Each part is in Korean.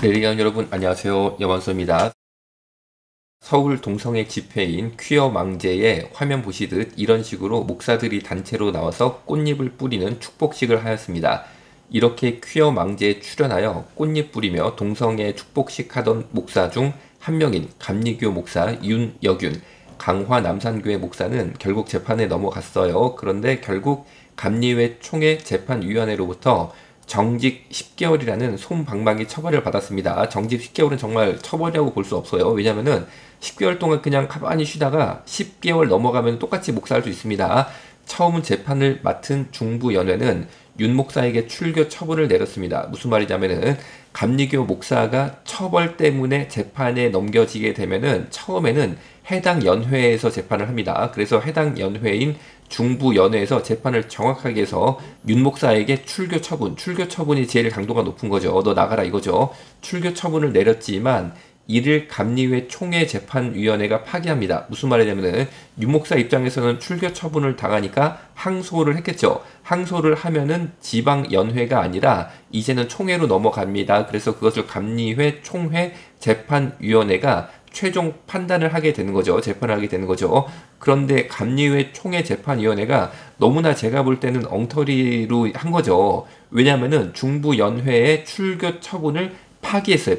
레리안 여러분 안녕하세요. 염원서입니다. 서울 동성애 집회인 퀴어 망제의 화면 보시듯 이런 식으로 목사들이 단체로 나와서 꽃잎을 뿌리는 축복식을 하였습니다. 이렇게 퀴어 망제에 출연하여 꽃잎 뿌리며 동성애 축복식 하던 목사 중 한 명인 감리교 목사 윤여균 강화 남산교회 목사는 결국 재판에 넘어갔어요. 그런데 결국 감리회 총회 재판위원회로부터 정직 10개월이라는 솜방망이 처벌을 받았습니다. 정직 10개월은 정말 처벌이라고 볼 수 없어요. 왜냐면은 10개월 동안 그냥 가만히 쉬다가 10개월 넘어가면 똑같이 목사할 수 있습니다. 처음 재판을 맡은 중부연회는 윤 목사에게 출교 처분을 내렸습니다. 무슨 말이냐면은 감리교 목사가 처벌 때문에 재판에 넘겨지게 되면은 처음에는 해당 연회에서 재판을 합니다. 그래서 해당 연회인 중부연회에서 재판을 정확하게 해서 윤 목사에게 출교 처분이 제일 강도가 높은 거죠. 너 나가라 이거죠. 출교 처분을 내렸지만 이를 감리회 총회 재판위원회가 파기합니다. 무슨 말이냐면은 윤 목사 입장에서는 출교 처분을 당하니까 항소를 했겠죠. 항소를 하면은 지방연회가 아니라 이제는 총회로 넘어갑니다. 그래서 그것을 감리회 총회 재판위원회가 최종 판단을 하게 되는 거죠. 재판을 하게 되는 거죠. 그런데 감리회 총회 재판위원회가 너무나 제가 볼 때는 엉터리로 한 거죠. 왜냐하면은 중부연회의 출교 처분을 파기했어요.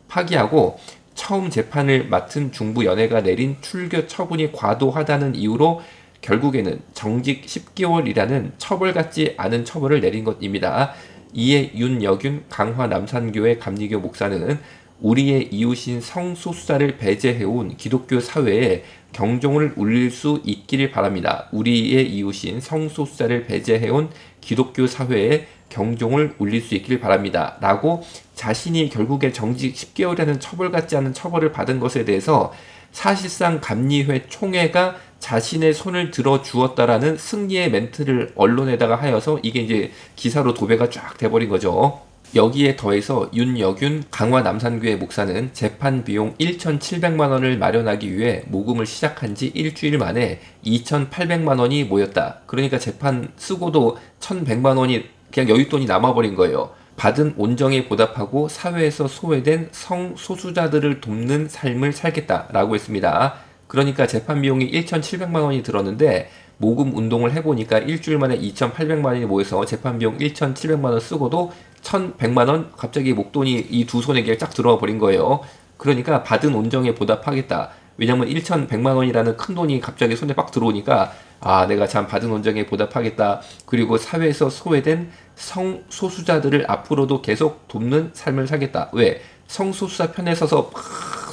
파기하고 처음 재판을 맡은 중부연회가 내린 출교 처분이 과도하다는 이유로 결국에는 정직 10개월이라는 처벌같지 않은 처벌을 내린 것입니다. 이에 윤여균 강화 남산교회 감리교 목사는 우리의 이웃인 성소수자를 배제해온 기독교 사회에 경종을 울릴 수 있기를 바랍니다. 우리의 이웃인 성소수자를 배제해온 기독교 사회에 경종을 울릴 수 있기를 바랍니다. 라고 자신이 결국에 정직 10개월이라는 처벌같지 않은 처벌을 받은 것에 대해서 사실상 감리회 총회가 자신의 손을 들어 주었다라는 승리의 멘트를 언론에다가 하여서 이게 이제 기사로 도배가 쫙 돼버린 거죠. 여기에 더해서 윤여균 강화 남산교회 목사는 재판 비용 1,700만 원을 마련하기 위해 모금을 시작한 지 일주일 만에 2,800만 원이 모였다. 그러니까 재판 쓰고도 1,100만 원이 그냥 여윳돈이 남아버린 거예요. 받은 온정에 보답하고 사회에서 소외된 성소수자들을 돕는 삶을 살겠다라고 했습니다. 그러니까 재판 비용이 1,700만 원이 들었는데 모금 운동을 해보니까 일주일 만에 2,800만 원이 모여서 재판 비용 1,700만 원 쓰고도 1,100만 원 갑자기 목돈이 이 두 손에 그냥 쫙 들어와 버린 거예요. 그러니까 받은 온정에 보답하겠다. 왜냐면 1,100만 원이라는 큰 돈이 갑자기 손에 빡 들어오니까 아, 내가 참 받은 온정에 보답하겠다. 그리고 사회에서 소외된 성소수자들을 앞으로도 계속 돕는 삶을 살겠다. 왜? 성소수자 편에 서서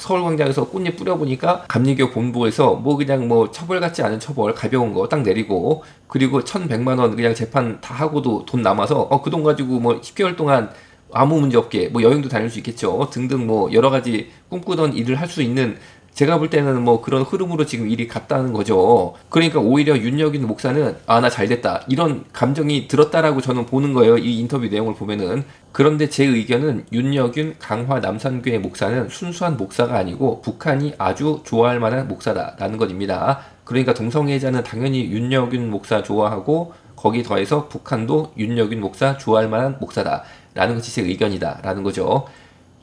서울광장에서 꽃잎 뿌려보니까 감리교 본부에서 뭐 그냥 뭐 처벌같지 않은 처벌 가벼운 거 딱 내리고 그리고 1,100만 원 그냥 재판 다 하고도 돈 남아서 그 돈 가지고 뭐 10개월 동안 아무 문제 없게 뭐 여행도 다닐 수 있겠죠. 등등 뭐 여러 가지 꿈꾸던 일을 할 수 있는 제가 볼 때는 뭐 그런 흐름으로 지금 일이 갔다는 거죠. 그러니까 오히려 윤여균 목사는 아, 나 잘됐다 이런 감정이 들었다라고 저는 보는 거예요. 이 인터뷰 내용을 보면은. 그런데 제 의견은 윤여균 강화 남산교회 목사는 순수한 목사가 아니고 북한이 아주 좋아할 만한 목사다라는 것입니다. 그러니까 동성애자는 당연히 윤여균 목사 좋아하고 거기 더해서 북한도 윤여균 목사 좋아할 만한 목사다라는 것이 제 의견이다라는 거죠.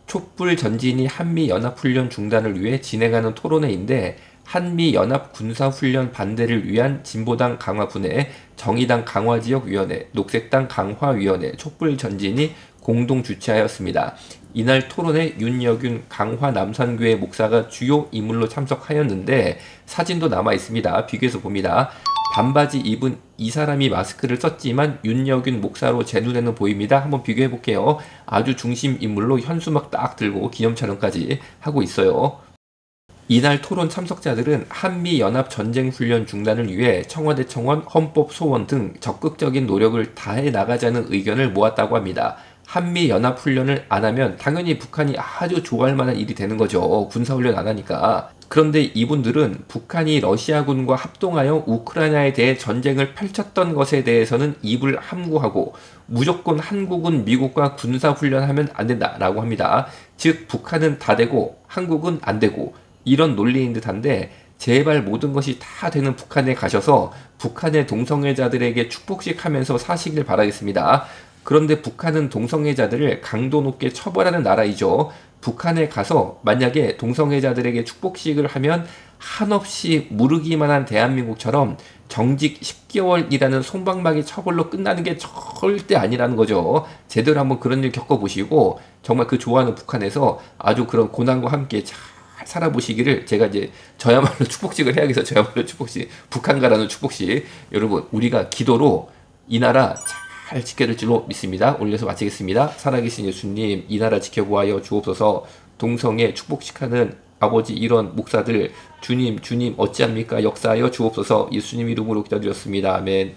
촛불 전진이 한미연합훈련 중단을 위해 진행하는 토론회인데 한미연합 군사훈련 반대를 위한 진보당 강화분회, 정의당 강화지역위원회, 녹색당 강화위원회, 촛불 전진이 공동 주최하였습니다. 이날 토론회 윤여균 강화 남산교회 목사가 주요 인물로 참석하였는데 사진도 남아 있습니다. 비교해서 봅니다. 반바지 입은 이 사람이 마스크를 썼지만 윤여균 목사로 제 눈에는 보입니다. 한번 비교해 볼게요. 아주 중심 인물로 현수막 딱 들고 기념촬영까지 하고 있어요. 이날 토론 참석자들은 한미연합 전쟁훈련 중단을 위해 청와대 청원, 헌법 소원 등 적극적인 노력을 다해 나가자는 의견을 모았다고 합니다. 한미연합훈련을 안 하면 당연히 북한이 아주 좋아할 만한 일이 되는 거죠. 군사훈련 안 하니까. 그런데 이분들은 북한이 러시아군과 합동하여 우크라이나에 대해 전쟁을 펼쳤던 것에 대해서는 입을 함구하고 무조건 한국은 미국과 군사훈련하면 안 된다라고 합니다. 즉 북한은 다 되고 한국은 안 되고 이런 논리인 듯한데 제발 모든 것이 다 되는 북한에 가셔서 북한의 동성애자들에게 축복식 하면서 사시길 바라겠습니다. 그런데 북한은 동성애자들을 강도 높게 처벌하는 나라이죠. 북한에 가서 만약에 동성애자들에게 축복식을 하면 한없이 무르기만 한 대한민국처럼 정직 10개월이라는 솜방망이 처벌로 끝나는 게 절대 아니라는 거죠. 제대로 한번 그런 일 겪어보시고 정말 그 좋아하는 북한에서 아주 그런 고난과 함께 잘 살아보시기를 제가 이제 저야말로 축복식을 해야겠어. 저야말로 축복식, 북한 가라는 축복식. 여러분 우리가 기도로 이 나라 잘 지켜줄 줄로 믿습니다. 올려서 마치겠습니다. 살아계신 예수님, 이 나라 지켜보아여 주옵소서. 동성애 축복식하는 아버지 이런 목사들 주님 어찌합니까? 역사하여 주옵소서. 예수님 이름으로 기도드렸습니다. 아멘.